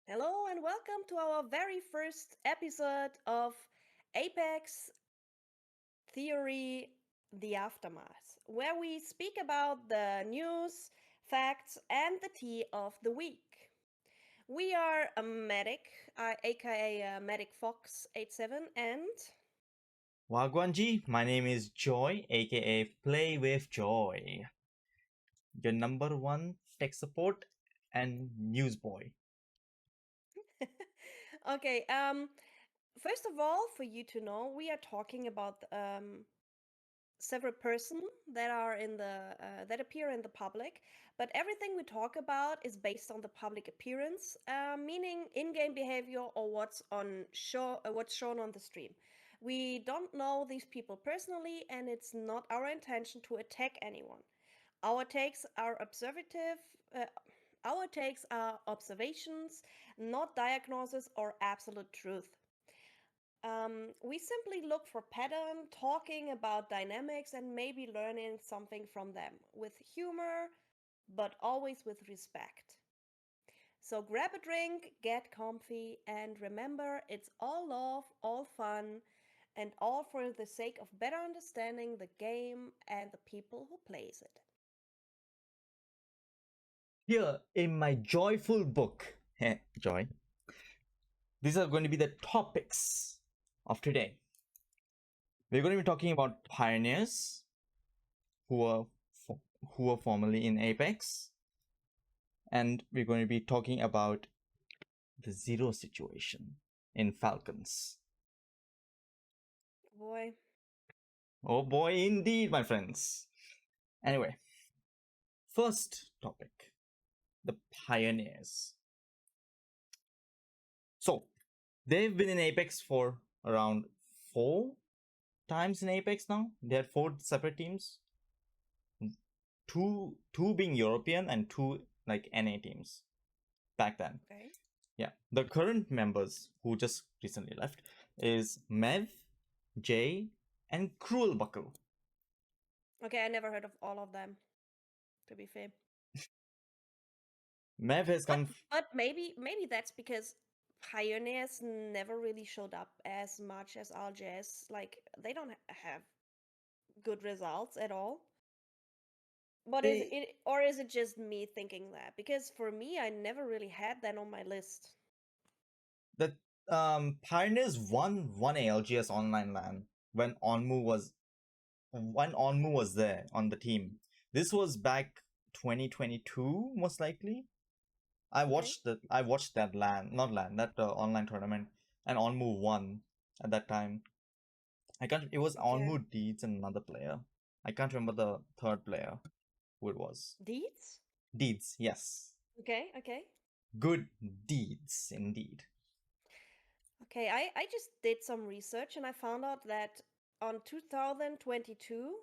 Hello and welcome to our very first episode of Apex Theory The Aftermath, where we speak about the news, facts, and the tea of the week. We are a medic, aka MedicFox87, and Wagwanji, my name is Joy, aka PlayWiffJoy, your number one tech support and newsboy. okay. First of all, for you to know, we are talking about several person that are in the that appear in the public, but everything we talk about is based on the public appearance, meaning in-game behavior or what's shown on the stream. We don't know these people personally, and it's not our intention to attack anyone. Our takes are observative. Uh, our takes are observations, not diagnosis or absolute truth. We simply look for pattern, talking about dynamics, and maybe learning something from them with humor, but always with respect. So grab a drink, get comfy, and remember it's all love, all fun, and all for the sake of better understanding the game and the people who plays it. Here in my joyful book, Joy, these are going to be the topics of today. We're going to be talking about pioneers who were who were formerly in Apex, and we're going to be talking about the zero situation in Falcons. Boy. Oh boy, indeed, my friends. Anyway, first topic, the pioneers. So, they've been in Apex for around 4 times in Apex now. They had 4 separate teams. Two being European and two like NA teams back then. Okay. Yeah. The current members who just recently left is Mev, Jay, and Cruel Buckle. Okay, I never heard of all of them, to be fair. Mev has But come. but maybe that's because pioneers never really showed up as much as RJS. Like they don't have good results at all. But is They it or is it just me thinking that? Because for me, I never really had that on my list. the Pioneers won one ALGS online LAN when Onmu was there on the team. This was back 2022, most likely. Okay. I watched that LAN, not LAN, that online tournament, and Onmu won at that time. I can't. It was Okay. Onmu Deeds and another player. I can't remember the third player who it was. Deeds? Deeds, yes, Okay, okay. good deeds indeed. Okay, I just did some research and I found out that on 2022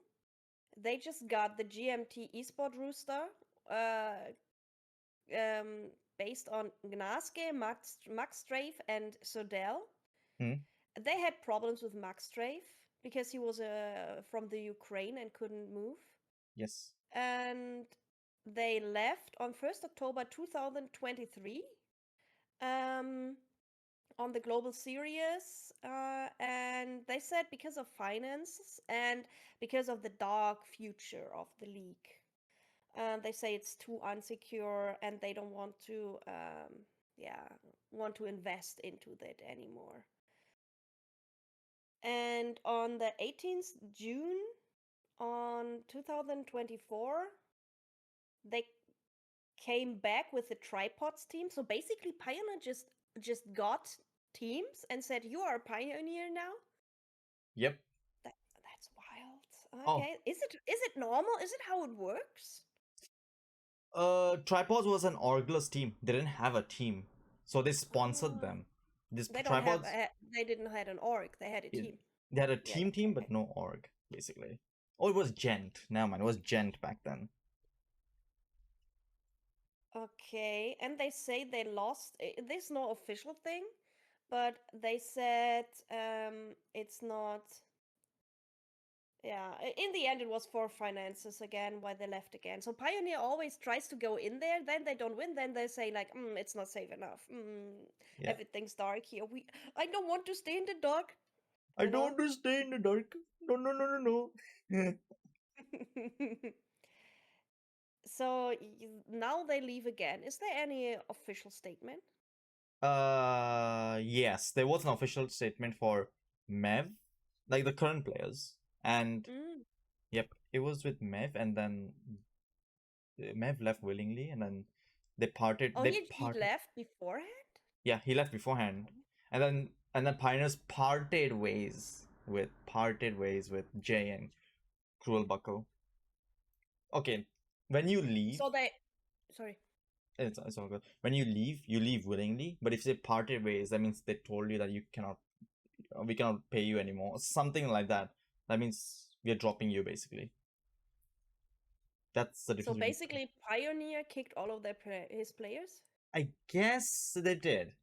they just got the GMT esport rooster uh, based on Gnaske, Max Strafe, and Sodell. Hmm? They had problems with Max Strafe because he was from the Ukraine and couldn't move. Yes. And they left on 1st October 2023 um, on the global series. And they said because of finances and because of the dark future of the league. They say it's too unsecure and they don't want to yeah want to invest into that anymore. And on the 18th June on 2024 they came back with the tripods team. So basically Pioneer just got teams and said you are a pioneer now. Yep. That's wild. Oh, Okay, is it normal? Is it how it works? Tripods was an orgless team. They didn't have a team, so they sponsored Oh, them. This they don't have. Tripods, They didn't have an org. They had a team. they had a Yeah. team, Okay. but no org basically. Oh, it was Gent. Never mind, it was Gent back then. Okay. And they say they lost. There's no official thing, but they said it's not. Yeah, in the end, it was for finances again, why they left again. So Pioneer always tries to go in there, then they don't win, then they say like, it's not safe enough. Yeah. Everything's dark here. I don't want to stay in the dark, I you don't know. want to stay in the dark. No, no, no, no, no. So now they leave again. Is there any official statement? Yes, there was an official statement for Mev, like the current players, and Mm. yep, it was with Mev, and then Mev left willingly, and then they parted. Oh, They he parted. left beforehand. Yeah, he left beforehand, and then Pioneers parted ways with Jay and Cruel Buckle. Okay, when you leave, So they, sorry. it's all good. When you leave willingly. But if they parted ways, that means they told you that we cannot pay you anymore, something like that. That means we are dropping you basically. That's the So difference between. basically, Pioneer kicked all of his players, I guess they did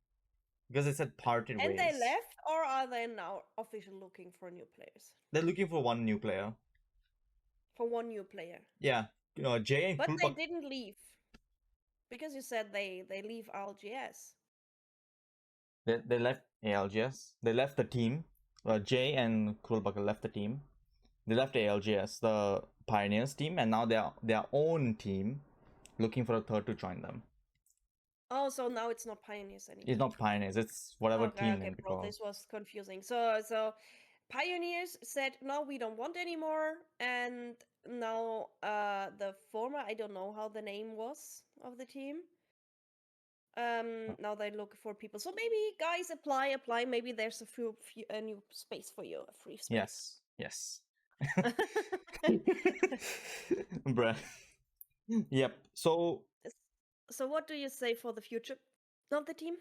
because they said parted and they ways. left, or are they now officially looking for new players? They're looking for one new player. For one new player, Yeah, Jay and but they Krulbak. didn't leave because you said they leave RLGS. They left ALGS. They left the team. Jay and Krulbak left the team. They left ALGS, the Pioneers team, and now they're their own team, looking for a third to join them. Oh, so now it's not Pioneers It's anymore. not Pioneers. It's whatever Okay, team okay, name they bro, call. this was confusing. So Pioneers said no, we don't want anymore, and now the former, I don't know how the name was of the team. Now they look for people. So maybe guys, apply. Maybe there's a new space for you, a free space. Yes. Yes. Bruh. Yep. So So what do you say for the future of the team?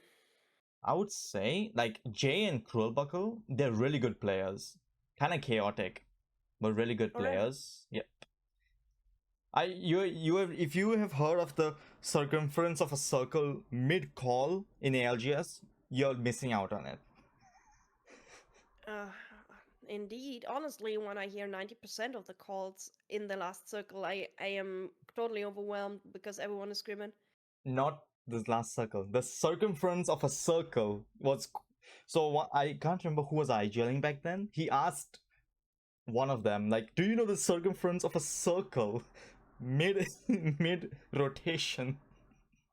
I would say like Jay and Krulbuckle, they're really good players. Kind of chaotic, but really good Already. players. Yep. You have if you have heard of the circumference of a circle mid call in ALGS, you're missing out on it. Uh, Indeed. Honestly, when I hear 90% of the calls in the last circle, I am totally overwhelmed because everyone is screaming. Not this last circle. The circumference of a circle was. So what, I can't remember who was IGLing back then. He asked one of them, like, "Do you know the circumference of a circle mid mid rotation?"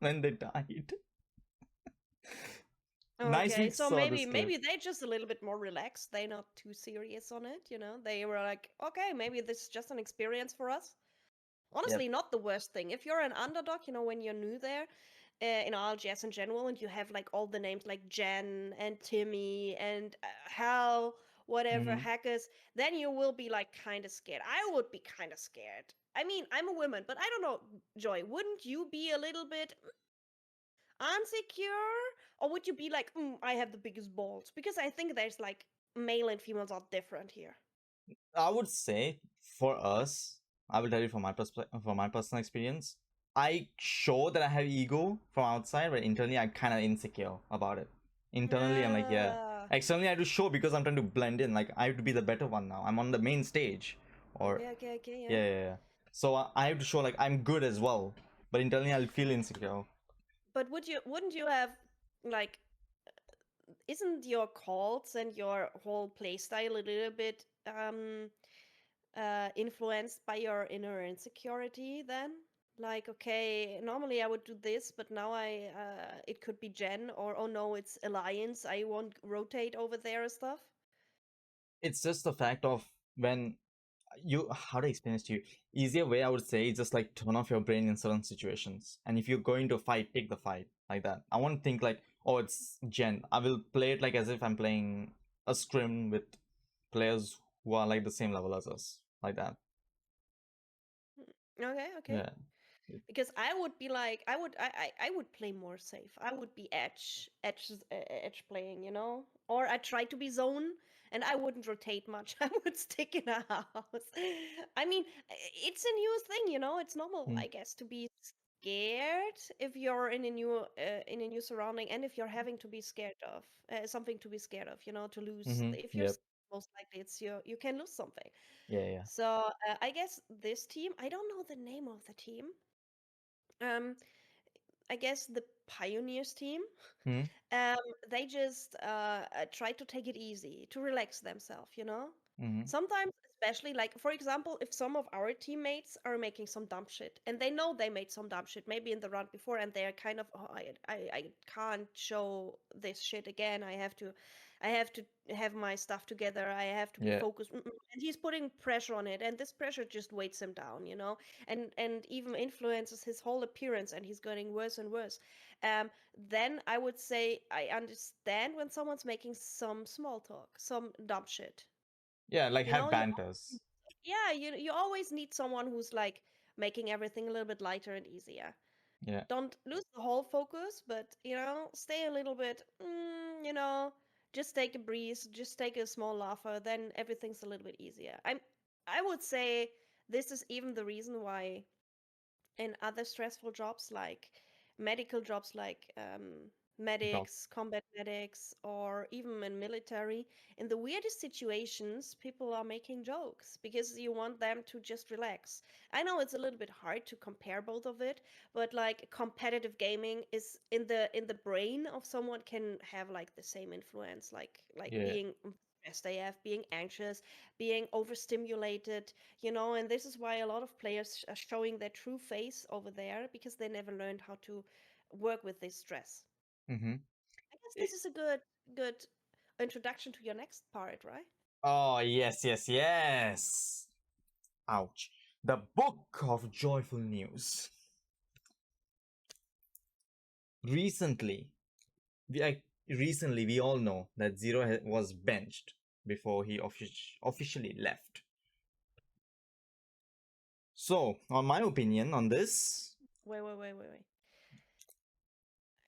When they died. Nice we Okay, so saw this clip. maybe they're just a little bit more relaxed. They're not too serious on it, you know. They were like, okay, maybe this is just an experience for us. Yep. Honestly, not the worst thing. If you're an underdog, you know, when you're new there, in RLGS in general, and you have like all the names like Jen and Timmy and Hal, whatever, Mm-hmm. hackers, then you will be like kind of scared. I would be kind of scared. I mean, I'm a woman, but I don't know, Joy, wouldn't you be a little bit unsecure? Or would you be like, I have the biggest balls? Because I think there's like male and females are different here. I would say for us, I will tell you from from my personal experience. I show that I have ego from outside, but internally I'm kind of insecure about it. Internally, I'm like, yeah. Ah, Externally, I have to show because I'm trying to blend in. Like, I have to be the better one now. I'm on the main stage, or okay, yeah. yeah, yeah, yeah. So I have to show like I'm good as well. But internally, I'll feel insecure. But wouldn't you have like isn't your calls and your whole playstyle a little bit influenced by your inner insecurity then? Like, okay, normally I would do this, but now I it could be Jen, or oh no, it's Alliance. I won't rotate over there and stuff. It's just the fact of when you how to explain this to you. Easier way I would say is just like turn off your brain in certain situations, and if you're going to fight, take the fight like that. I won't think like, oh, it's Gen. I will play it like as if I'm playing a scrim with players who are like the same level as us, like that. Okay. Yeah. Because I would be like I would play more safe. I would be edge playing, you know, or I try to be zone, and I wouldn't rotate much. I would stick in a house. I mean, it's a new thing, you know. It's normal, Mm. I guess, to be scared if you're in a new surrounding, and if you're having to be scared of something to be scared of, you know, to lose. Mm-hmm. If you're Yep. most likely it's you can lose something. Yeah. So I guess this team, I don't know the name of the team. Um, I guess the Pioneers team. Hmm. Um, they just try to take it easy, to relax themselves, you know? Hmm. Sometimes, especially like, for example, if some of our teammates are making some dumb shit and they know they made some dumb shit, maybe in the round before, and they're kind of, oh, I can't show this shit again. I have to have my stuff together. I have to be Yeah. focused. And he's putting pressure on it, and this pressure just weights him down, you know, and even influences his whole appearance, and he's getting worse and worse. Then I would say I understand when someone's making some small talk, some dumb shit. Yeah, like You have know, banters. yeah, you always need someone who's like making everything a little bit lighter and easier. Yeah. Don't lose the whole focus, but stay a little bit, just take a breeze, just take a small laugher, then everything's a little bit easier. I would say this is even the reason why in other stressful jobs like medical jobs like Doc. medics, combat medics, or even in military, in the weirdest situations, people are making jokes because you want them to just relax. I know it's a little bit hard to compare both of it, but like competitive gaming is in the brain of someone can have like the same influence, like Yeah. being stressed AF, being anxious, being overstimulated, and this is why a lot of players are showing their true face over there because they never learned how to work with this stress. Mm-hmm. I guess this is a good introduction to your next part, right? Oh, yes. Ouch. The Book of Joyful News. Recently, we all know that Zero was benched before he officially left. So, on my opinion on this, Wait.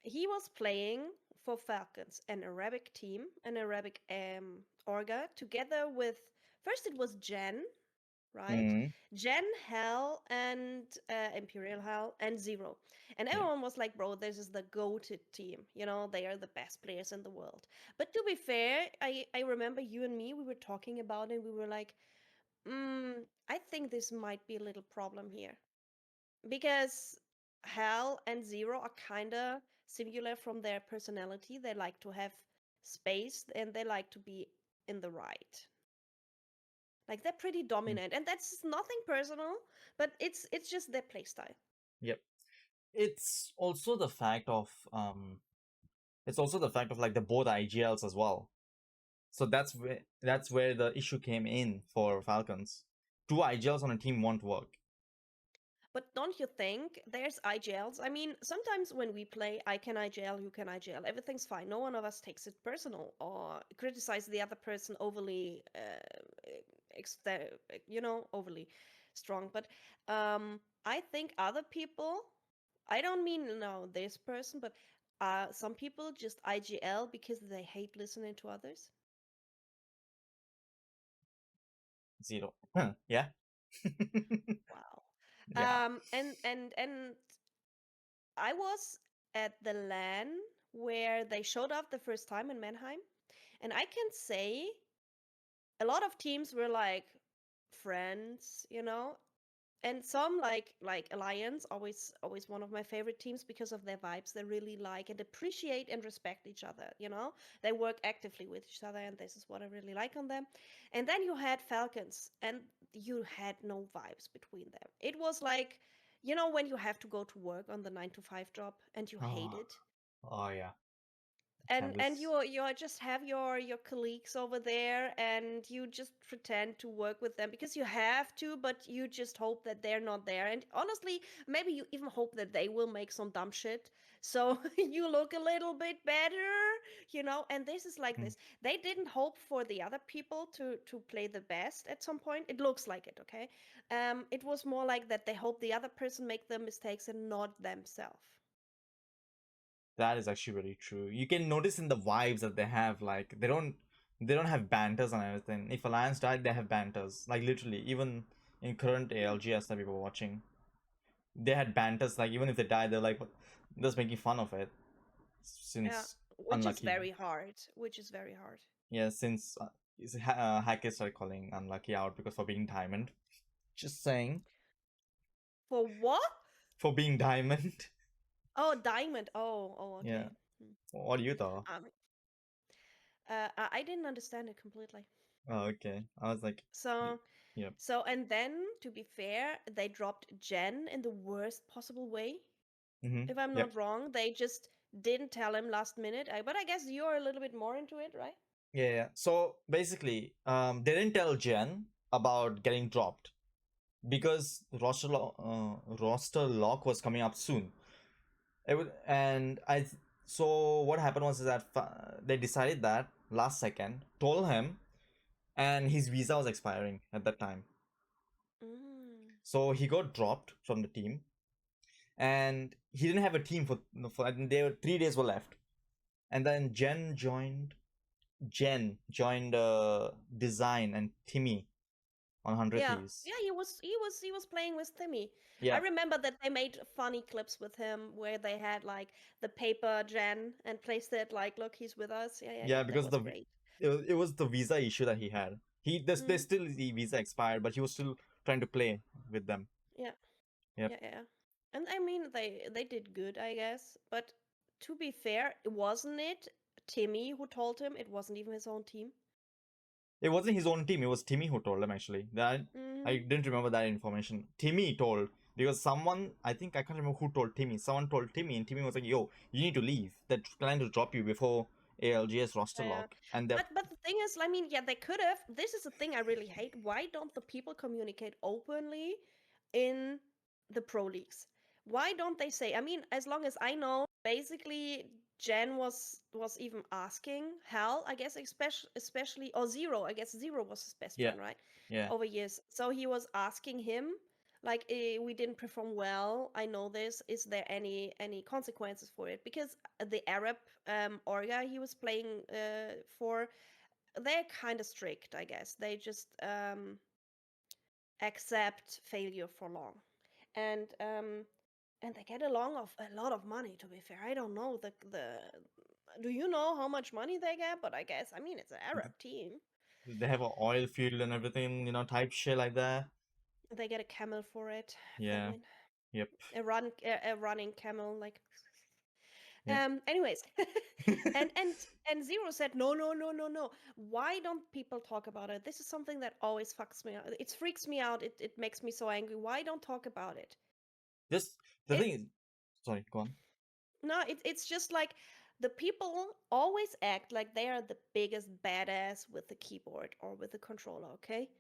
He was playing for Falcons, an Arabic team, an Arabic orga, together with first it was Jen, right? mm, Gen, Hell, and Imperial Hell, and Zero. And yeah, everyone was like, bro, this is the goated team. They are the best players in the world. But to be fair, I remember you and me, we were talking about it. We were like, I think this might be a little problem here. Because Hell and Zero are kind of similar from their personality. They like to have space and they like to be in the right. Like they're pretty mm, dominant, and that's nothing personal, but it's just their playstyle. yep. It's also the fact of like the both IGLs as well. So that's where the issue came in for Falcons. Two IGLs on a team won't work. But don't you think there's IGLs? I mean, sometimes when we play, I can IGL, you can IGL, everything's fine. No one of us takes it personal or criticize the other person overly, overly strong. But I think other people, I don't mean no this person, but some people just IGL because they hate listening to others. Zero. Yeah. Wow. Yeah. And I was at the LAN where they showed up the first time in Mannheim, and I can say a lot of teams were like friends, and some like Alliance, always one of my favorite teams because of their vibes. They really like and appreciate and respect each other. They work actively with each other, and this is what I really like on them. And then you had Falcons, and you had no vibes between them. It was like, when you have to go to work on the 9 to 5 job and you hate Oh, it, oh yeah. and Canvas. you just have your colleagues over there, and you just pretend to work with them because you have to, but you just hope that they're not there, and honestly maybe you even hope that they will make some dumb shit so you look a little bit better, and this is like Hmm. this. They didn't hope for the other people to play the best at some point. It looks like it, okay. It was more like that they hope the other person make the mistakes and not themselves. That is actually very true. You can notice in the vibes that they have, like they don't have banters and everything. If Alliance died, they have banters. Like literally, even in current ALGS that we were watching, they had banters. Like even if they died, they're like just making fun of it. Yeah, Since which is unlucky, very hard, which is very hard. yeah, since hackers started calling Unlucky out because for being diamond. Just saying, For what? for being diamond. Oh, diamond. Oh, Yeah. okay. Hmm. What do you thought? Um, I didn't understand it completely. Oh, okay. I was like, So, yep. and then to be fair, they dropped Jen in the worst possible way. Mm-hmm. If I'm Yep. not wrong, they just didn't tell him last minute. But I guess you're a little bit more into it, right? Yeah, yeah. So basically, they didn't tell Jen about getting dropped because roster lock was coming up soon. It would, and so what happened was that they decided that last second, told him, and his visa was expiring at that time. Mm. So he got dropped from the team, and he didn't have a team for I think there were 3 days were left, and then Jen joined Design and Timmy on 100 Yeah, Thieves. yeah, he was playing with Timmy. I Yeah, remember that they made funny clips with him where they had like the paper Jen and placed it like, look, he's with us. Yeah, yeah, yeah, yeah. That because was great. it was the visa issue that he had. There's Mm, still the visa expired, but he was still trying to play with them. yeah, Yep. yeah, yeah. And I mean, they did good, I guess. But to be fair, wasn't it Timmy who told him it wasn't even his own team? It wasn't his own team. It was Timmy who told him actually. That I Mm-hmm. didn't remember that information. Timmy told because someone I think I can't remember who told Timmy. Someone told Timmy, and Timmy was like, "Yo, you need to leave. They're trying to drop you before ALGS roster Yeah. lock." And they But the thing is, I mean, yeah, they could have. This is the thing I really hate. Why don't the people communicate openly in the pro leagues? Why don't they say? I mean, as long as I know, basically Jen was even asking Hal, I guess, especially or Zero. I guess Zero was his best yeah, friend, right? yeah. Over years. So he was asking him like, we didn't perform well. I know this. Is there any consequences for it? Because the Arab orga he was playing for, they're kind of strict, I guess. They just accept failure for long, and they get along of a lot of money. To be fair, I don't know the. Do you know how much money they get? But I guess I mean it's an Arab team. They have an oil field and everything, type shit like that. They get a camel for it if they Yeah. win. Yep. A running camel like. Yep. Anyways, and and and Zero said no, no, no, no, no. Why don't people talk about it? This is something that always fucks me out. It freaks me out. It makes me so angry. Why don't talk about it? Just the It thing is, sorry, go on. No, it's just like the people always act like they are the biggest badass with the keyboard or with the controller, okay?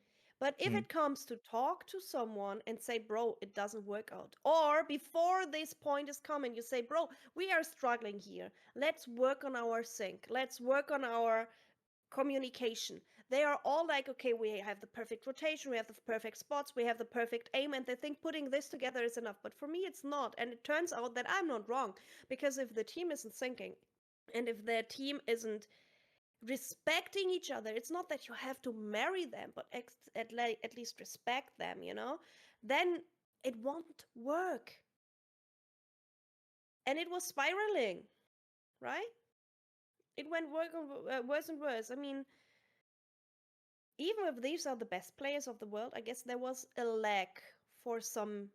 But if Mm. it comes to talk to someone and say, bro, it doesn't work out, or before this point is coming, you say, bro, we are struggling here. Let's work on our sync. Let's work on our communication. They are all like, okay, we have the perfect rotation, we have the perfect spots, we have the perfect aim, and they think putting this together is enough. But for me, it's not. And it turns out that I'm not wrong. Because if the team isn't syncing, and if their team isn't respecting each other, it's not that you have to marry them, but at least respect them, then it won't work. And it was spiraling, right? It went worse and worse. I mean, even if these are the best players of the world, I guess there was a lack for some.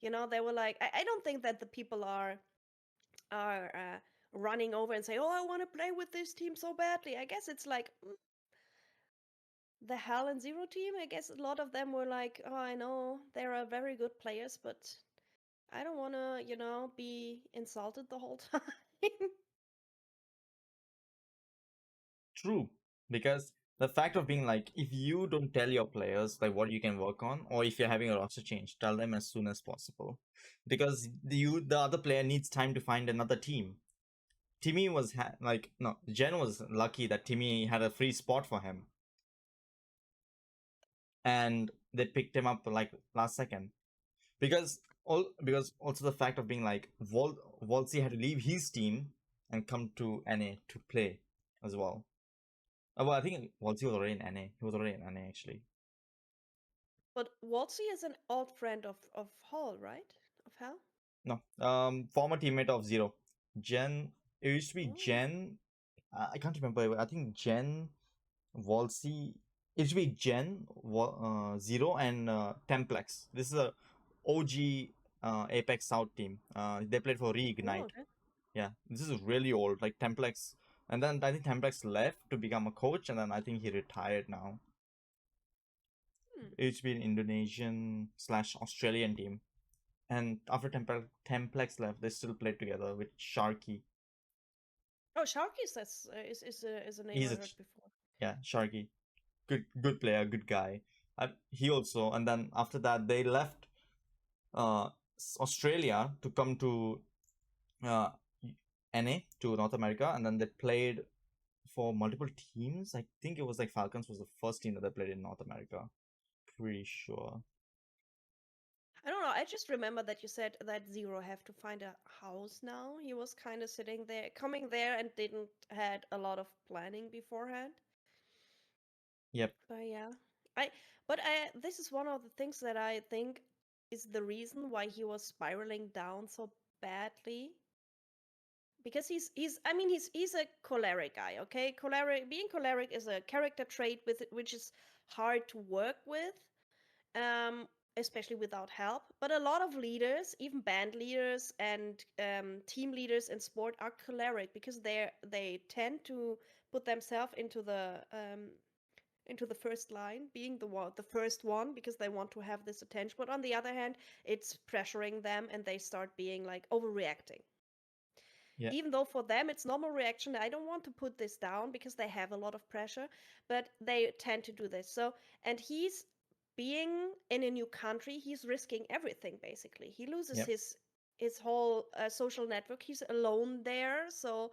They were like, I don't think that the people are running over and say, "Oh, I want to play with this team so badly." I guess it's like the Hell and Zero team. I guess a lot of them were like, "Oh, I know there are very good players, but I don't want to, be insulted the whole time." True, because the fact of being like, if you don't tell your players like what you can work on, or if you're having a roster change, tell them as soon as possible, because the other player needs time to find another team. Timmy was like no, Jen was lucky that Timmy had a free spot for him, and they picked him up like last second. Because also the fact of being like Volsey had to leave his team and come to NA to play as well. Well, I think Volsey was already in NA. He was already in NA actually. But Waltzy is an old friend of Hall, right? Of Hell. No, former teammate of Zero, Jen. It used to be Oh. Jen. I can't remember. I think Jen, Volsy. It should be Gen, 0, and Templex. This is a OG Apex South team. They played for Oh, Reignite. okay. Yeah, this is really old. Like Templex, and then I think Templex left to become a coach, and then I think he retired now. Hmm. It should be an Indonesian slash Australian team. And after Templex left, they still played together with Sharky. Oh, Sharky's is a name He's I a heard before. yeah, Sharky. Good player, good guy. He also, and then after that they left uh Australia to come to uh NA, to North America, and then they played for multiple teams. I think it was like Falcons was the first team that they played in North America. Pretty sure. I don't know. I just remember that you said that Zero have to find a house now. He was kind of sitting there, coming there, and didn't had a lot of planning beforehand. Yep. But yeah, I but I this is one of the things that I think is the reason why he was spiraling down so badly. Because he's I mean he's a choleric guy, okay? Being choleric is a character trait with which is hard to work with, um, especially without help. But a lot of leaders, even band leaders and team leaders in sport, are choleric because they tend to put themselves into the first line, being the first one because they want to have this attention. But on the other hand, it's pressuring them and they start being like overreacting. Yeah. Even though for them it's normal reaction, I don't want to put this down because they have a lot of pressure, but they tend to do this. So, and he's being in a new country, he's risking everything basically. He loses Yep. his whole social network. He's alone there, so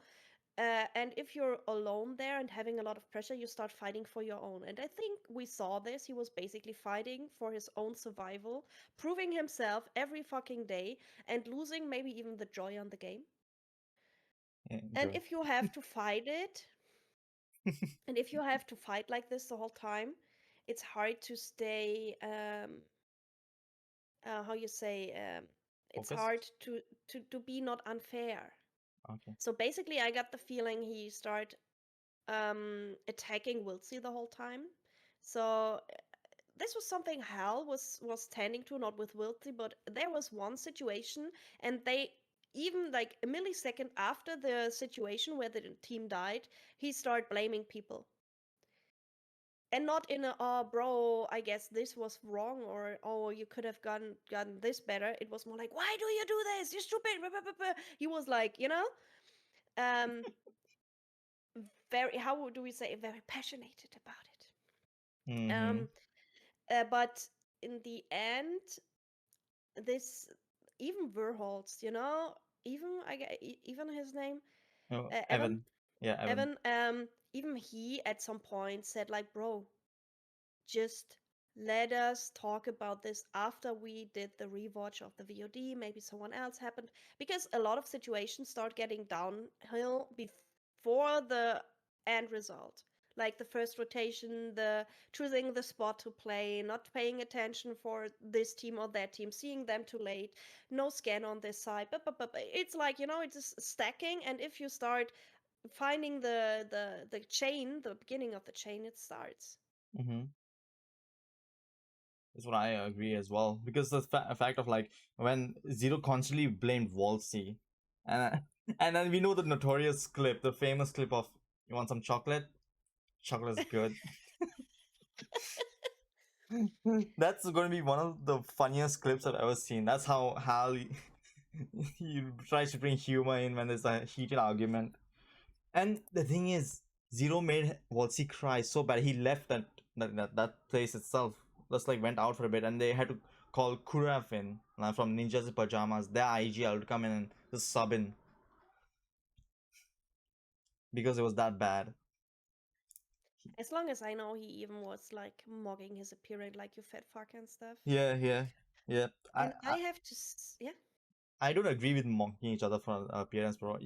and if you're alone there and having a lot of pressure, you start fighting for your own. And I think we saw this. He was basically fighting for his own survival, proving himself every fucking day, and losing maybe even the joy on the game. And Enjoy. if you have to fight it, and if you have to fight like this the whole time, it's hard to stay, how you say, it's hard Focused. to be not unfair. Okay. So basically, I got the feeling he started attacking Wiltsey the whole time. So this was something Hal was tending to, not with Wiltsey, but there was one situation, and they even like a millisecond after the situation where the team died, he started blaming people. And not in a oh bro, I guess this was wrong, or oh you could have gotten this better. It was more like, why do you do this? You're stupid. He was like, um very, how do we say, very passionate about it. Mm-hmm. But in the end, this even Verholz, even his name, Oh, Evan, Evan. Yeah, Evan. Evan, even he at some point said like, bro, just let us talk about this after we did the rewatch of the VOD. Maybe someone else happened because a lot of situations start getting downhill before the end result. Like the first rotation, the choosing the spot to play, not paying attention for this team or that team, seeing them too late, no scan on this side. But it's like, it's just stacking. And if you start finding the chain, the beginning of the chain, it starts. Mm-hmm. That's what I agree as well. Because the fact of like when Zero constantly blamed Wolsey, and and then we know the notorious clip, the famous clip of you want some chocolate? Chocolate is good. That's going to be one of the funniest clips I've ever seen. That's how Hal he tries to bring humor in when there's a heated argument. And the thing is, Zero made Wolsey cry so bad he left that place itself. Just like went out for a bit, and they had to call Kuraf in from Ninjas in Pajamas, their IGL, to come in and just sub in because it was that bad. As long as I know, he even was like mocking his appearance, like you fat fuck and stuff. Yeah, yeah, yeah. And I have to, yeah. I don't agree with mocking each other for appearance, bro.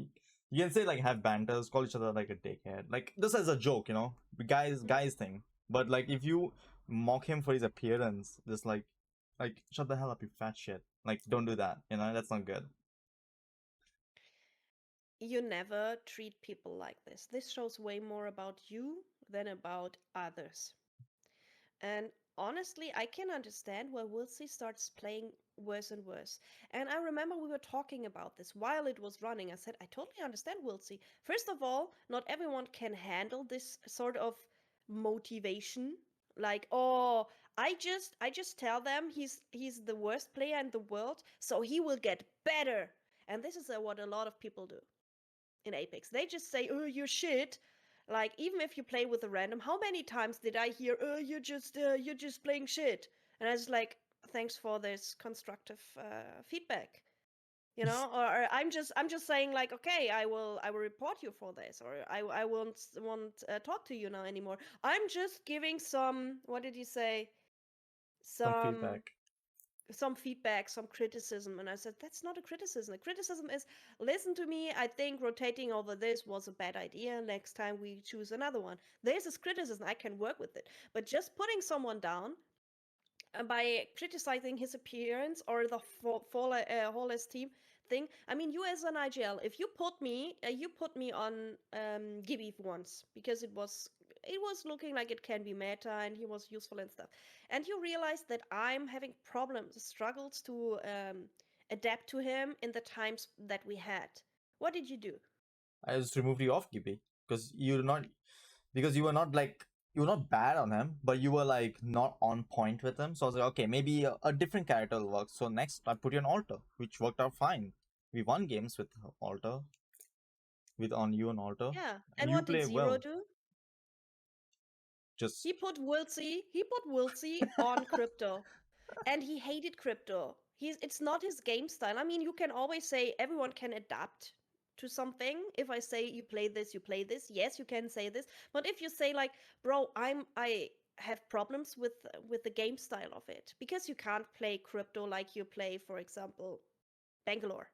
You can say like have banters, call each other like a dickhead, like this as a joke, Mhm. guys thing. But like if you mock him for his appearance, just like shut the hell up, you fat shit. Like don't do that, that's not good. You never treat people like this. This shows way more about you than about others. And honestly, I can understand why Wilsey starts playing worse and worse. And I remember we were talking about this while it was running. I said, I totally understand Wilsey. First of all, not everyone can handle this sort of motivation. Like, oh, I just tell them he's the worst player in the world, so he will get better. And this is what a lot of people do in Apex. They just say, "Oh, you're shit." Like even if you play with a random, how many times did I hear, "Oh, you're just playing shit," and I was like, "Thanks for this constructive feedback." Or I'm just saying like, okay, I will report you for this, or I won't talk to you now anymore. I'm just giving some, what did you say, Some some feedback. some feedback, some criticism. And I said, that's not a criticism. The criticism is, listen to me, I think rotating over this was a bad idea. Next time we choose another one. This is criticism. I can work with it. But just putting someone down by criticizing his appearance or the flawless team thing. I mean, you as an IGL, if you put me on Gibby once because it was looking like it can be meta and he was useful and stuff, and you realize that I'm having problems, struggles to adapt to him in the times that we had. What did you do? I just removed you off Gibby because you were not like you were not bad on him, but you were like not on point with him. So I was like, okay, maybe a different character will work. So next, I put you on Alter, which worked out fine. We won games with Alter, with on you and Alter, Yeah. and And you what did play Zero well. do? Just He put Wilsey on crypto. And he hated crypto. It's not his game style. I mean, you can always say everyone can adapt to something. If I say you play this, you play this. Yes, you can say this. But if you say like, bro, I have problems with the game style of it because you can't play crypto like you play, for example, Bangalore.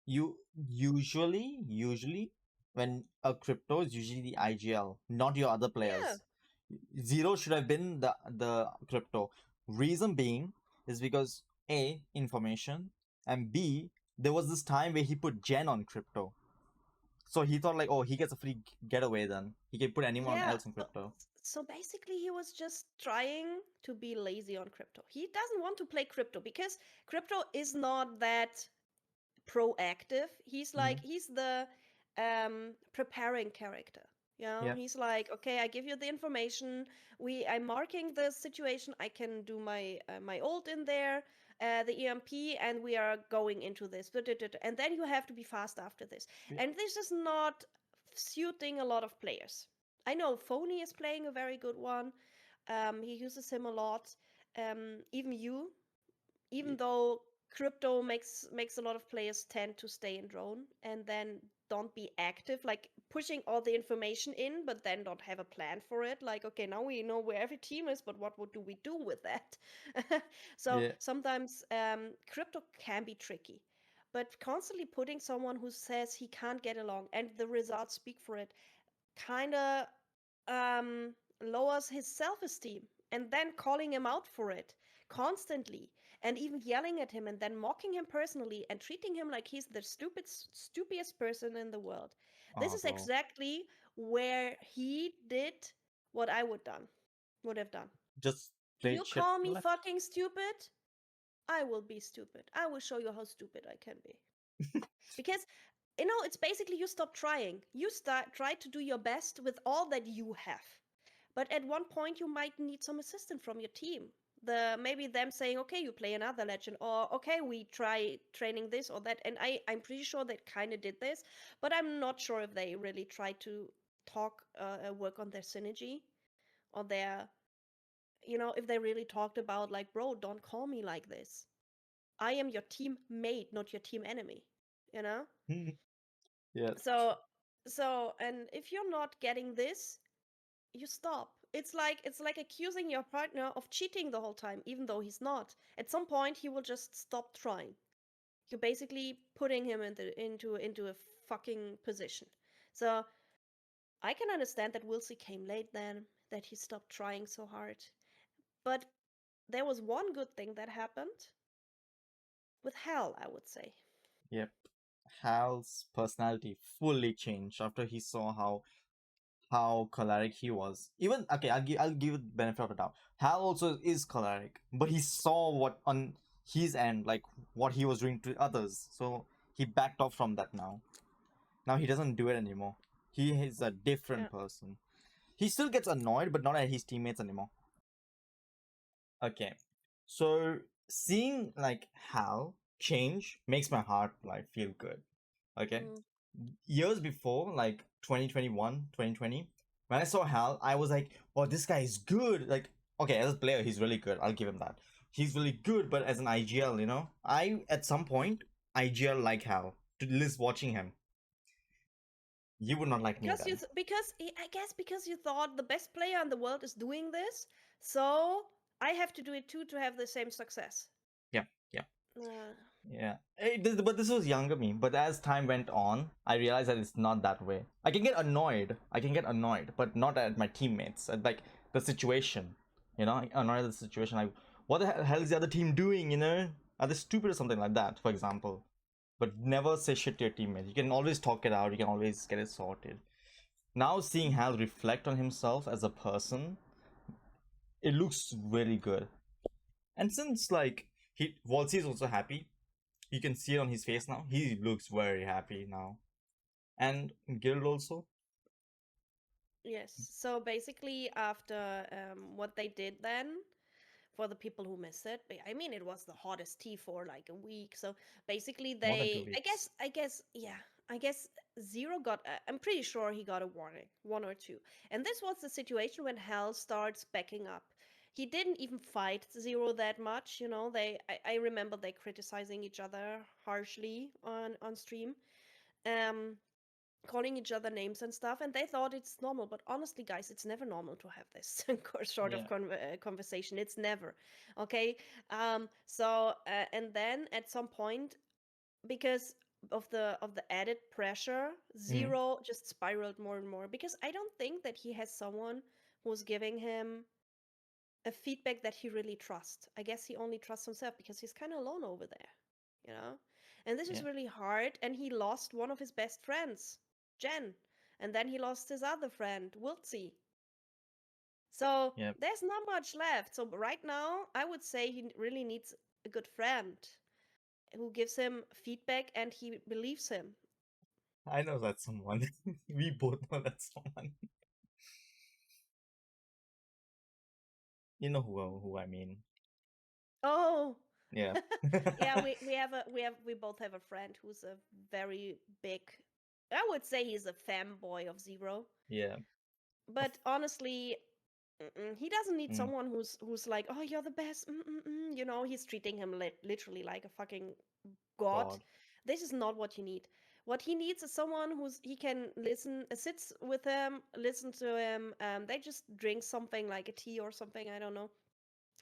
you usually when a crypto is usually the IGL, not your other Yeah. players. Zero should have been the crypto. Reason being is because A, information, and B, there was this time where he put Jen on crypto. So he thought like, oh, he gets a free getaway then. He can put anyone Yeah. else on So, crypto. so basically, he was just trying to be lazy on crypto. He doesn't want to play crypto because crypto is not that proactive. Mm-hmm. He's the preparing character. Yeah. He's like, okay, I give you the information. I'm marking the situation. I can do my ult in there, the EMP, and we are going into this. And then you have to be fast after this. Yeah. And this is not suiting a lot of players. I know Phony is playing a very good one. He uses him a lot. Even you, even though crypto makes a lot of players tend to stay in drone and then don't be active, like pushing all the information in but then don't have a plan for it, like, okay, now we know where every team is, but what do we do with that? So Yeah. sometimes crypto can be tricky, but constantly putting someone who says he can't get along and the results speak for it kind of lowers his self-esteem, and then calling him out for it constantly and even yelling at him and then mocking him personally and treating him like he's the stupidest person in the world. This Oh, is bro. exactly where he did what I would have done. Just You played shit call me left. fucking stupid, I will be stupid. I will show you how stupid I can be. Because it's basically you stop trying. You start try to do your best with all that you have. But at one point you might need some assistance from your team. Maybe them saying, okay, you play another legend, or okay, we try training this or that. And I'm pretty sure they kind of did this, but I'm not sure if they really tried to work on their synergy, or if they really talked about like, bro, don't call me like this. I am your teammate, not your team enemy. You know. Yeah. So and if you're not getting this, you stop. It's like accusing your partner of cheating the whole time, even though he's not. At some point, he will just stop trying. You're basically putting him into a fucking position. So I can understand that Wilsey came late then, that he stopped trying so hard. But there was one good thing that happened with Hal, I would say. Yep. Hal's personality fully changed after he saw how how choleric he was. Even okay, I'll give it benefit of the doubt. Hal also is choleric, but he saw what on his end, like what he was doing to others, so he backed off from that now. Now he doesn't do it anymore. He is a Yeah. different person. He still gets annoyed, but not at his teammates anymore. Okay, so seeing like Hal change makes my heart like feel good. Okay, Mm. years before, like 2021, 2020, when I saw Hal, I was like, oh, this guy is good. Like, okay, as a player, he's really good. I'll give him that. He's really good, but as an IGL, I, at some point, IGL like Hal. To list watching him. You would not like me Because then. I guess because you thought the best player in the world is doing this, so I have to do it too to have the same success. Yeah, yeah. Uh, Yeah, but this was younger me. But as time went on, I realized that it's not that way. I can get annoyed. But not at my teammates. At like the situation, annoyed at the situation. Like, what the hell is the other team doing? Are they stupid or something like that? For example. But never say shit to your teammates. You can always talk it out. You can always get it sorted. Now seeing Hal reflect on himself as a person, it looks very good. And since like Walsey is also happy, you can see it on his face now. He looks very happy now. And Guild also. yes. So basically, after what they did then, for the people who missed it, I mean, it was the hottest tea for like a week. So basically, More than two they, weeks. yeah, I guess Zero got. I'm pretty sure he got a warning, one or two. And this was the situation when Hell starts backing up. He didn't even fight Zero that much, I remember they criticizing each other harshly on stream. Um, calling each other names and stuff, and they thought it's normal. But honestly, guys, it's never normal to have this sort of Yeah. conversation. It's never okay. So and then at some point, because of the added pressure, Mm. Zero just spiraled more and more, because I don't think that he has someone who's giving him a feedback that he really trusts. I guess he only trusts himself because he's kind of alone over there, you know? And this is Yeah. really hard. And he lost one of his best friends, Jen. And then he lost his other friend, Wiltsy. So Yep. there's not much left. So right now, I would say he really needs a good friend who gives him feedback and he believes him. I know that someone. We both know that someone. You know who I mean. Oh, Yeah. yeah, we both have a friend who's a very big, I would say he's a fanboy of Zero. Yeah. But honestly, he doesn't need Mm. someone who's like, oh, you're the best. He's treating him literally like a fucking god. God. This is not what he need. What he needs is someone he can listen, sits with him, listen to him. They just drink something like a tea or something. I don't know,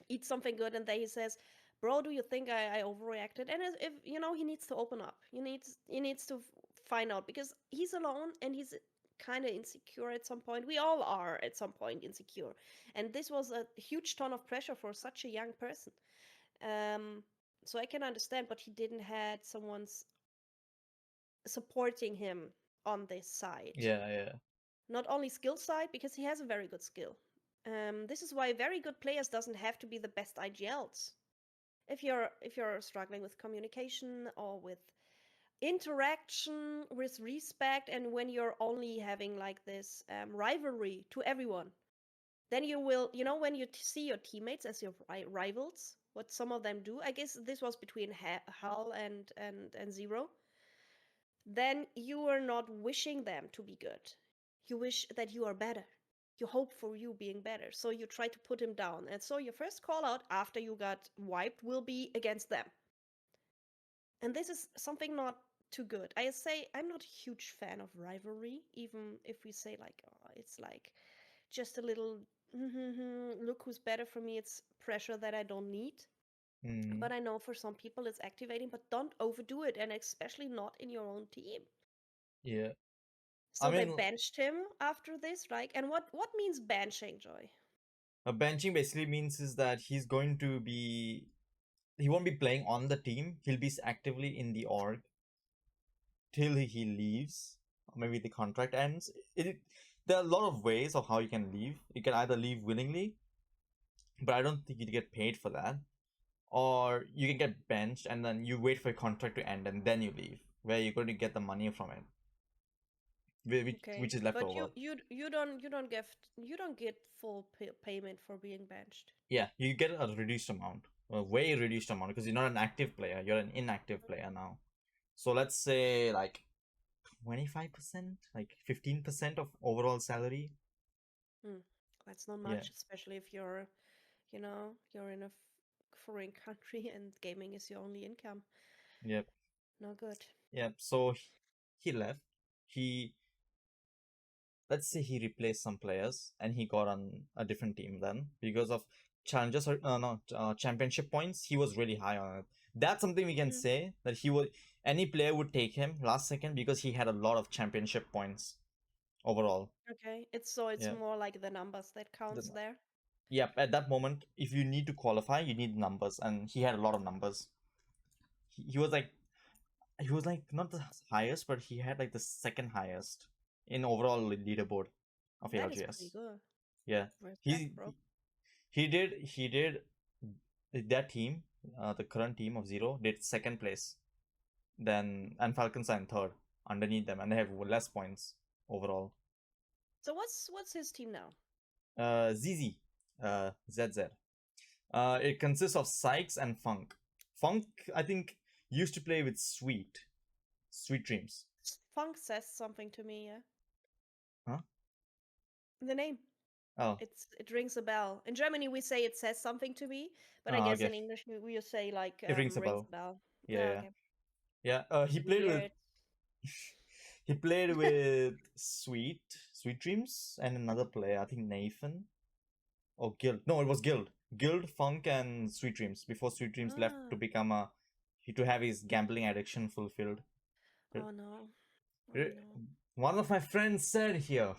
eat something good, and then he says, bro, do you think I overreacted? And if he needs to open up. He needs to find out, because he's alone and he's kind of insecure at some point. We all are at some point insecure, and this was a huge ton of pressure for such a young person. um so I can understand, but he didn't had someone's supporting him on this side. Yeah, yeah. Not only skill side, because he has a very good skill. This is why very good players doesn't have to be the best IGLs. If you're struggling with communication or with interaction, with respect, and when you're only having like this rivalry to everyone, then you will, when you see your teammates as your rivals, what some of them do. I guess this was between Hal and Zero. Then you are not wishing them to be good. You wish that you are better. You hope for you being better. So you try to put him down. And so your first call out after you got wiped will be against them. And this is something not too good. I say I'm not a huge fan of rivalry, even if we say like, oh, it's like just a little look who's better for me. It's pressure that I don't need. Mm. But I know for some people it's activating, but don't overdo it, and especially not in your own team. Yeah. I So they mean, benched him after this, right? And what means benching, Joy? a benching basically means is that he won't be playing on the team. He'll be actively in the org till he leaves, or maybe the contract ends. there are a lot of ways of how you can leave. You can either leave willingly, but I don't think you get paid for that, or you can get benched and then you wait for your contract to end and then you leave, where you're going to get the money from it, which Okay, is left but over. you don't get full payment for being benched. Yeah, you get a reduced amount, a way reduced amount, because you're not an active player, you're an inactive player now. So let's say like 25%, like 15% of overall salary. Hmm. That's not Yeah, much, especially if you're, you're in a foreign country and gaming is your only income. yep, Not good. yep. So he left. He Let's say he replaced some players and he got on a different team then because of challenges or no championship points. He was really high on it. That's something we can Mm. say, that he would any player would take him last second because he had a lot of championship points overall. Okay, it's Yeah. more like the numbers that counts The- there. Yep, at that moment, if you need to qualify, you need numbers, and he had a lot of numbers. He was like not the highest, but he had like the second highest in overall leaderboard of That is pretty ALGS. good. Yeah, Respect, he bro. he did that team, the current team of Zero did second place. Then and Falcons are in third underneath them, and they have less points overall. So what's his team now? ZZ, ZZ. It consists of Sykes and Funk. Funk, I think, used to play with Sweet Dreams. Funk says something to me, yeah. Huh? The name. Oh, It rings a bell. In Germany we say it says something to me, but I oh, guess okay. in English we say like It rings a rings bell. a bell. Yeah, Oh, yeah, okay. yeah. He played with Weird. he played with Sweet Dreams and another player. I think Nathan or Guild. No, it was Guild. Guild, Funk, and Sweet Dreams. Before Sweet Dreams left Ah. to become to have his gambling addiction fulfilled. Oh no. Oh no. One of my friends said here,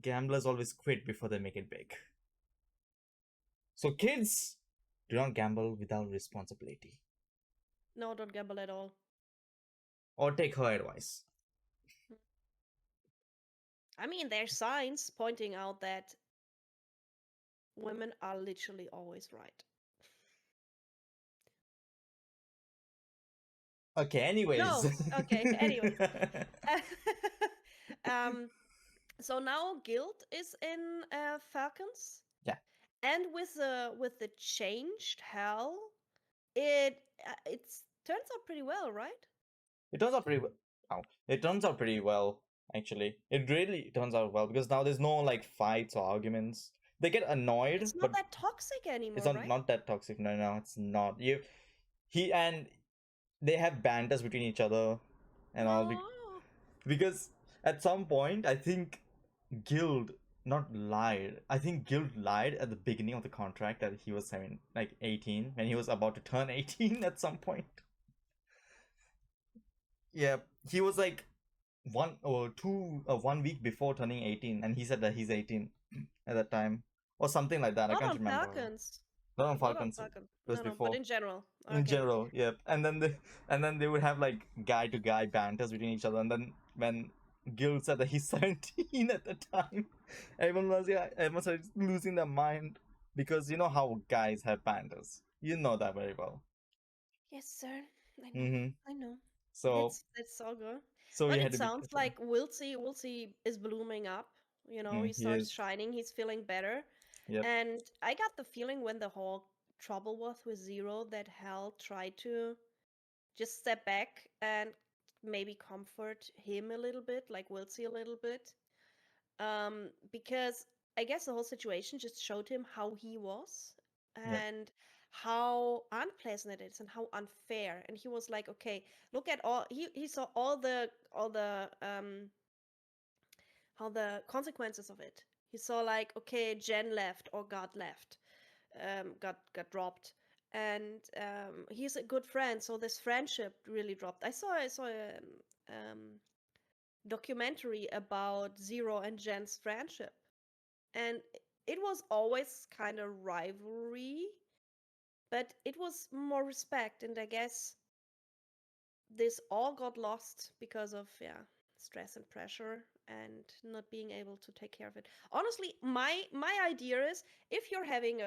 gamblers always quit before they make it big. So kids, do not gamble without responsibility. No, don't gamble at all. Or take her advice. I mean, there's signs pointing out that women are literally always right. Okay, anyways. No, okay. Anyways, um, so now Guild is in Falcons, Yeah, and with the changed hell, it turns out pretty well, right? it turns out pretty well. Oh, it turns out pretty well, actually. It really turns out well because now there's no like fights or arguments. They get annoyed, It's not but that toxic it's anymore, not right? not that toxic. No, no, it's not. He and they have banters between each other and all Oh, because at some point I think Guild not lied. I think Guild lied at the beginning of the contract that he was having like 18 when he was about to turn 18 at some point. Yeah, he was like 1 week before turning 18, and he said that he's 18 at that time or something like that. I not can't on remember. Falcons. Not on Not on Falcons. It Falcon. was No, no, but before. in general. In Okay. general, yep. And then they would have like guy to guy banters between each other, and then when Gil said that he's 17 at the time, everyone started losing their mind because you know how guys have banters. You know that very well. Yes, sir. I know. Mm-hmm. I know. So That's so good. so But you had it to be sounds careful. like Wiltsy is blooming up. You know, he He starts is. shining. He's feeling better. Yep. And I got the feeling when the whole trouble was with Zero that Hal tried to just step back and maybe comfort him a little bit, like Wiltsy a little bit. Because I guess the whole situation just showed him how he was Yep. and how unpleasant it is and how unfair. And he was like, okay, look at he saw all the consequences of it. He saw like, okay, Jen left or got left, got dropped. And he's a good friend, so this friendship really dropped. I saw a documentary about Zero and Jen's friendship, and it was always kind of rivalry, but it was more respect. And I guess this all got lost because of, yeah, stress and pressure. and not being able to take care of it. Honestly, my idea is if you're having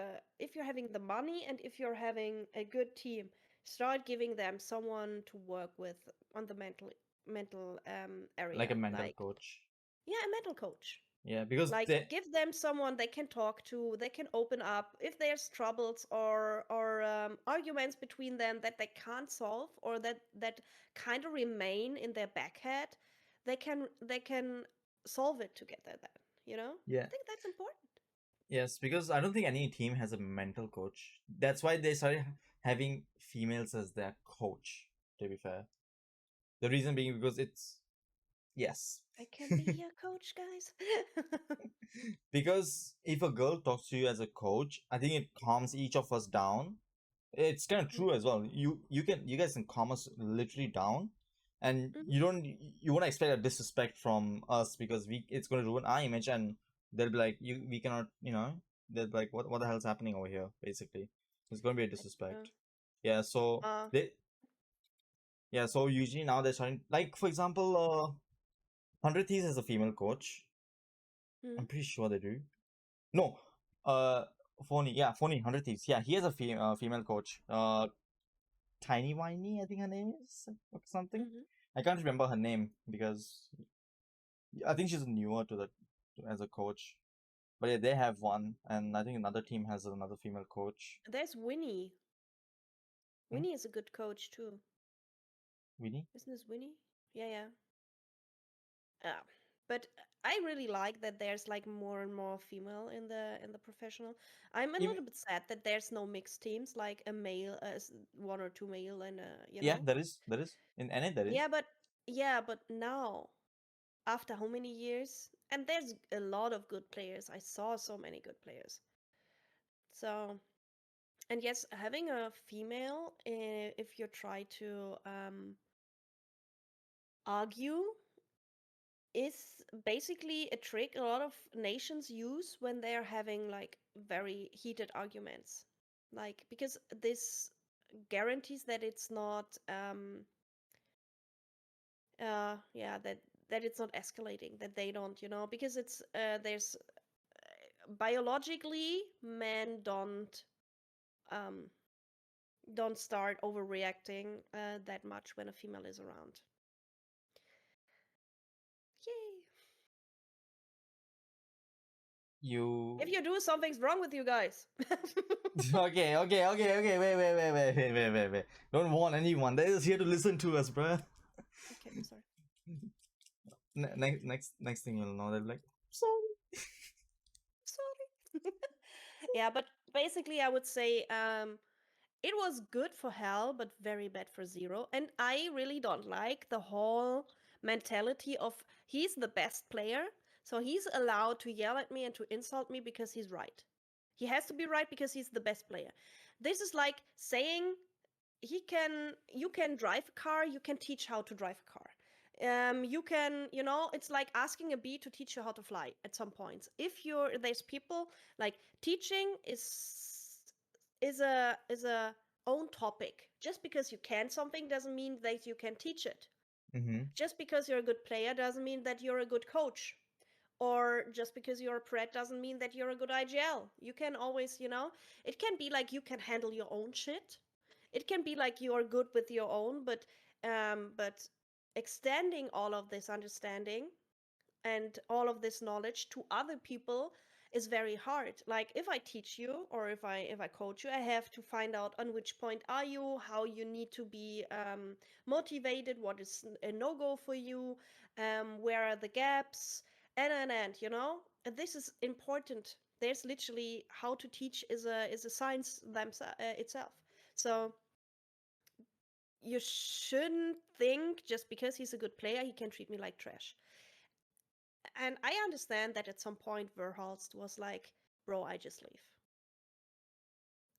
the money and if you're having a good team, start giving them someone to work with on the mental Like a area. mental Like, coach. yeah, a mental coach. Yeah, because Like, they, give them someone they can talk to, they can open up if there's troubles or arguments between them that they can't solve or that kind of remain in their back head. They can solve it together then, you know? yeah. I think that's important. Yes, because I don't think any team has a mental coach. That's why they started having females as their coach, to be fair. The reason being because it's, yes. I can be your coach, guys. Because if a girl talks to you as a coach, I think it calms each of us down. It's kind of Mhm, true as well. You guys can calm us literally down, and mhm. you won't expect a disrespect from us because it's going to ruin our image, and they'll be like we cannot, they'll be like what the hell's happening over here, basically. It's going to be a That's true. disrespect. Yeah, so Uh, they so usually now they're starting, like, for example, 100 Thieves has a female coach. mm, I'm pretty sure they do. No, uh, Phony 100 Thieves. Yeah, he has a female coach. Tiny Whiny, I think her name is, or something. mhm. I can't remember her name because I think she's newer as a coach. But yeah, they have one, and I think another team has another female coach. There's Winnie. Hmm? Winnie is a good coach too. Winnie? Isn't this Winnie? Yeah, yeah. Yeah, but I really like that there's like more and more female in the professional. I'm a Even, little bit sad that there's no mixed teams, like a male, one or two male, and you yeah, know. there is in NA there is. Yeah, but now after how many years? And there's a lot of good players. I saw so many good players. So, and yes, having a female, if you try to argue is basically a trick a lot of nations use when they're having like very heated arguments. Like, because this guarantees that it's not yeah, that it's not escalating, that they don't, because it's there's biologically men um don't start overreacting that much when a female is around. Yay. If You you do, something's wrong with you guys. okay. Wait. Don't warn anyone. They're just here to listen to us, bruh. Okay, sorry. Next thing you'll know, they're like, sorry. Sorry. Yeah, but basically, I would say it was good for Hell, but very bad for Zero. And I really don't like the whole mentality of he's the best player, so he's allowed to yell at me and to insult me because he's right. He has to be right because he's the best player. This is like saying you can drive a car, you can teach how to drive a car. You can, it's like asking a bee to teach you how to fly at some points. If there's people like teaching is a own topic. Just because you can something doesn't mean that you can teach it. Mm-hmm. Just because you're a good player doesn't mean that you're a good coach. Or just because you're a pret doesn't mean that you're a good IGL. You can always, it can be like you can handle your own shit. It can be like you're good with your own, but extending all of this understanding and all of this knowledge to other people is very hard. Like, if I teach you or if I coach you, I have to find out on which point are you, how you need to be motivated, what is a no-go for you, where are the gaps, and and this is important. There's literally, how to teach is a science itself. So you shouldn't think just because he's a good player he can treat me like trash. And I understand that at some point Verhulst was like, bro, I just leave.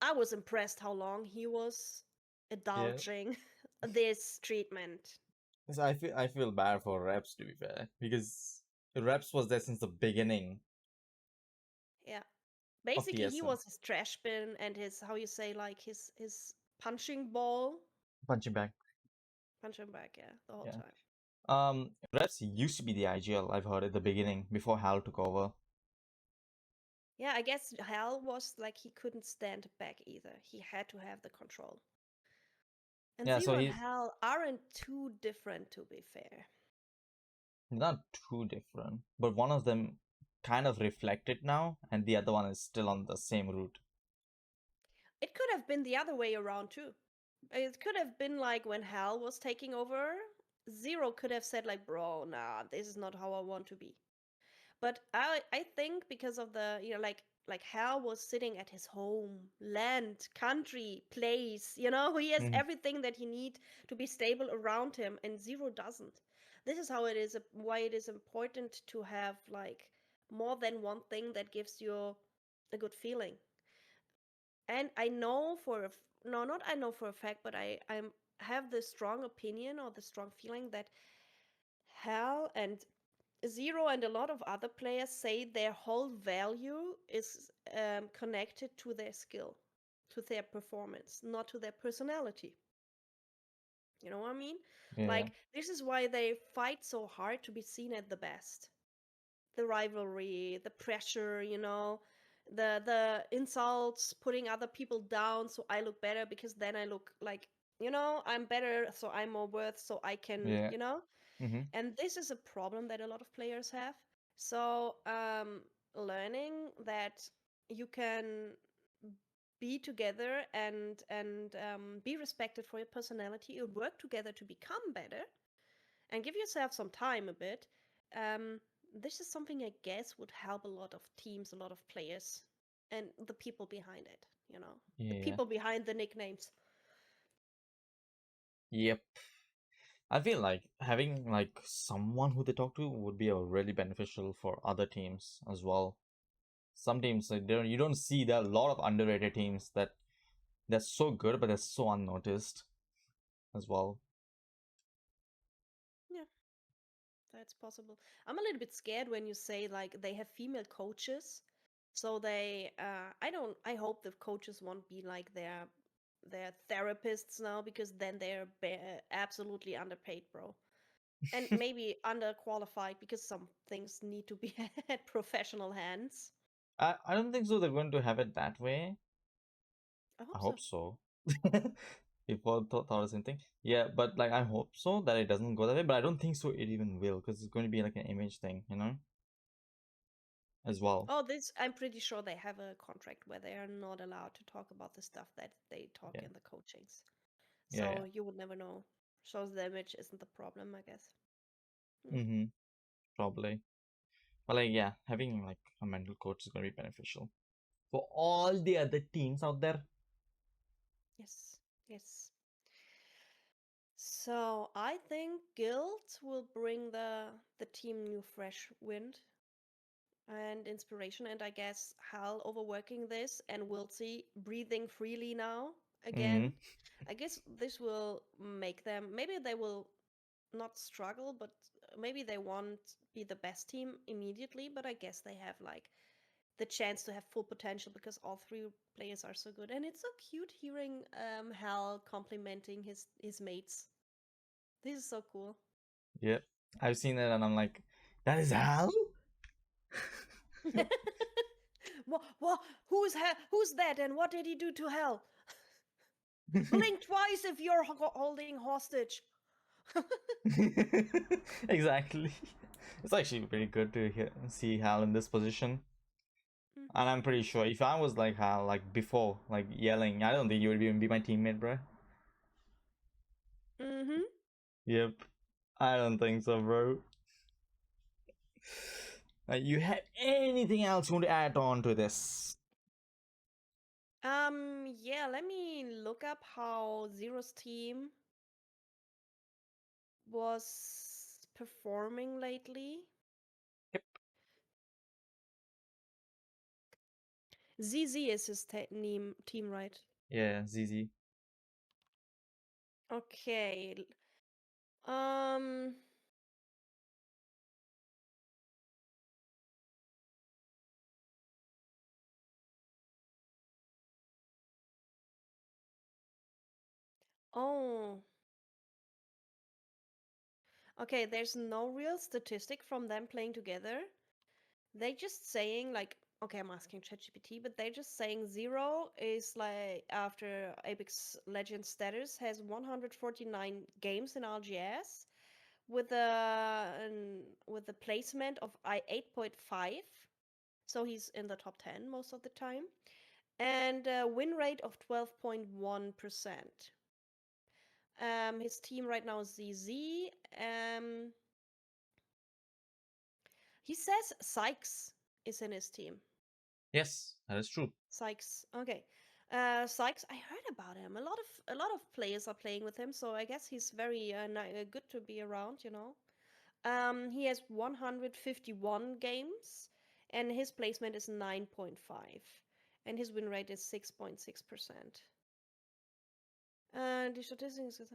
I was impressed how long he was Yeah. indulging this treatment. 'Cause I feel bad for Reps, to be fair, because Reps was there since the beginning Yeah. of Basically, he TSM. was his trash bin and his, how you say, like his punching ball. Punching back. Punching bag, yeah, the whole Yeah. time. Reps used to be the IGL, I've heard at the beginning, before Hal took over. Yeah, I guess Hal was like he couldn't stand back either. He had to have the control. And Yeah, so Zero and he's Hal aren't too different, to be fair. not too different, but one of them kind of reflected now, and the other one is still on the same route. It could have been the other way around too. It could have been like when Hal was taking over, Zero could have said like, "Bro, nah, this is not how I want to be." But I think because of the like Hal was sitting at his home, land, country, place, he has Mhm. everything that he need to be stable around him, and Zero doesn't. This is how it is why it is important to have like more than one thing that gives you a good feeling. And I know for no, not I know for a fact, but I have the strong opinion or the strong feeling that Hal and Zero and a lot of other players say their whole value is connected to their skill, to their performance, not to their personality. You know what I mean? Yeah, Like, this is why they fight so hard to be seen at the best. The rivalry, the pressure, the insults, putting other people down so I look better because then I look like, I'm better, so I'm more worth, so I can, yeah. Mm-hmm. And this is a problem that a lot of players have. So, learning that you can be together and be respected for your personality and work together to become better and give yourself some time a bit. Um, this is something I guess would help a lot of teams, a lot of players, and the people behind it. The Yeah. people behind the nicknames. Yep. I feel like having like someone who they talk to would be a really beneficial for other teams as well. Some teams like you don't see, there are a lot of underrated teams that they're so good but they're so unnoticed as well. Yeah, that's possible. I'm a little bit scared when you say like they have female coaches. So I hope the coaches won't be like their therapists now because then they're absolutely underpaid, bro. And maybe underqualified because some things need to be at professional hands. I don't think so they're going to have it that way. I I hope so. hope so. People thought the same thing. Yeah, but like I hope so that it doesn't go that way, but I don't think so it even will because it's going to be like an image thing, as well. Oh, this I'm pretty sure they have a contract where they are not allowed to talk about the stuff that they talk Yeah, in the coachings. yeah, So you would never know. Shows the image isn't the problem, I guess. yeah. Hmm. Probably. But like yeah, having like a mental coach is going to be beneficial for all the other teams out there. Yes. Yes. So I think Guild will bring the team new fresh wind and inspiration, and I guess Hal overworking this and Wiltsy breathing freely now Mm-hmm. again. I guess this will make them, maybe they will not struggle, but maybe they won't be the best team immediately, but I guess they have like the chance to have full potential because all three players are so good. And it's so cute hearing Hal complimenting his mates. This is so cool. Yep. I've seen it and I'm like, that is Hal? What, who's that and what did he do to Hal? Blink twice if you're holding hostage. Exactly. It's actually pretty good to see Hal in this position. Hmm. And I'm pretty sure if I was like Hal, like before, like yelling, I don't think you would even be my teammate, bro. Hmm. Yep. I don't think so, bro. You have anything else you want to add on to this? Yeah, let me look up how Zero's team was performing lately. Yep. ZZ is his team, right? Yeah, ZZ. Okay. Um. Oh. Okay, there's no real statistic from them playing together. They just saying like, okay, I'm asking ChatGPT, but they're just saying Zero is like after Apex Legends status has 149 games in RGS with a placement of I 8.5. So he's in the top 10 most of the time. And a win rate of 12.1%. His team right now is ZZ. He says Sykes is in his team. Yes, that is true. Sykes. Okay. Sykes, I heard about him. A lot of players are playing with him, so I guess he's very good to be around, you know. He has 151 games, and his placement is 9.5, and his win rate is 6.6%. The statistics is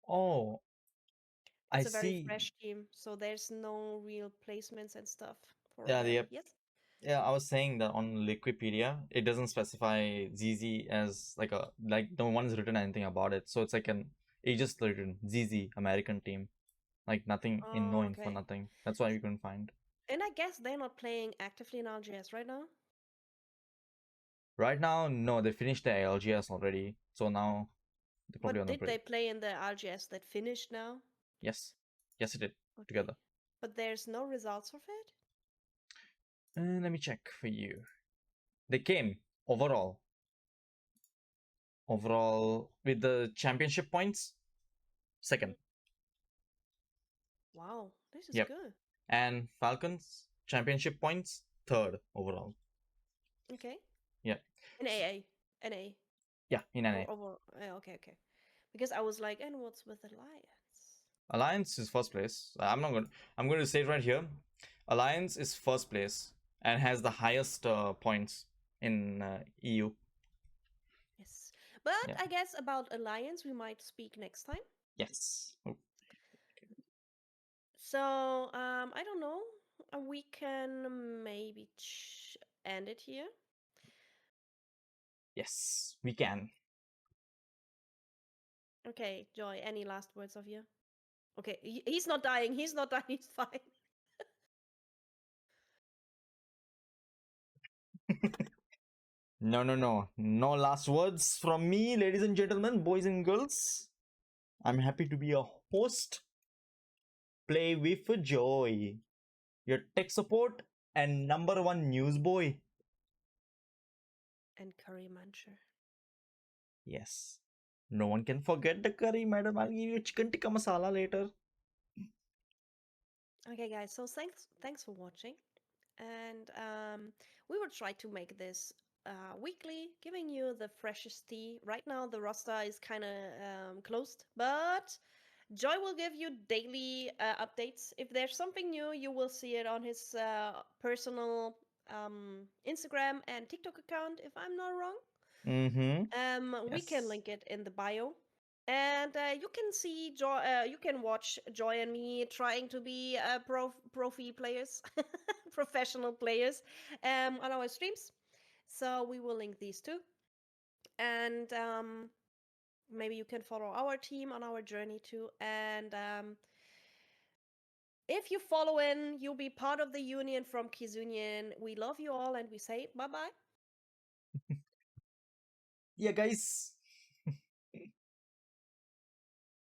Oh, I it's a very see. fresh team, so there's no real placements and stuff for Yeah, them. Yes. yeah, I was saying that on Wikipedia, it doesn't specify ZZ as like no one's written anything about it. So it's like it's just written ZZ American team. Like nothing in no Oh, info, okay. nothing. That's why we couldn't find. And I guess they're not playing actively in RGS right now. Right now, no, they finished the LGS already. So now they're probably But on the did break. they play in the RGS that finished now? Yes. Yes, it did. Okay. Together. But there's no results of it? Let me check for you. They came overall. Overall, with the championship points, second. Wow, this is Yep. good. And Falcons, championship points, third overall. Okay. Yep. In AA. NA. Yeah, in NA. Or over. Okay, okay. Because I was like, and what's with Alliance? Alliance is first place. I'm going to say it right here. Alliance is first place and has the highest points in EU. Yes. But Yeah. I guess about Alliance we might speak next time. Yes. Oh, So, I don't know. We can maybe end it here. yes, we can. Okay, Joy, any last words of you? Okay, he's not dying. He's not dying. He's fine. No, no, no. No last words from me, ladies and gentlemen, boys and girls. I'm happy to be a host. Play with joy. Your tech support and number one news boy. And curry muncher. Yes. No one can forget the curry, madam. I'll give you chicken tikka masala later. Okay, guys. So thanks for watching, and we will try to make this weekly, giving you the freshest tea. Right now, the roster is kind of closed, but Joy will give you daily updates. If there's something new, you will see it on his personal Instagram and TikTok account, if I'm not wrong. Mm-hmm. We can Yes. link it in the bio. And you can see Joy. You can watch Joy and me trying to be profi players, professional players, on our streams. So we will link these two, and maybe you can follow our team on our journey too. And if you follow in, you'll be part of the union from Kizunion. We love you all, and we say bye bye. Yeah, guys.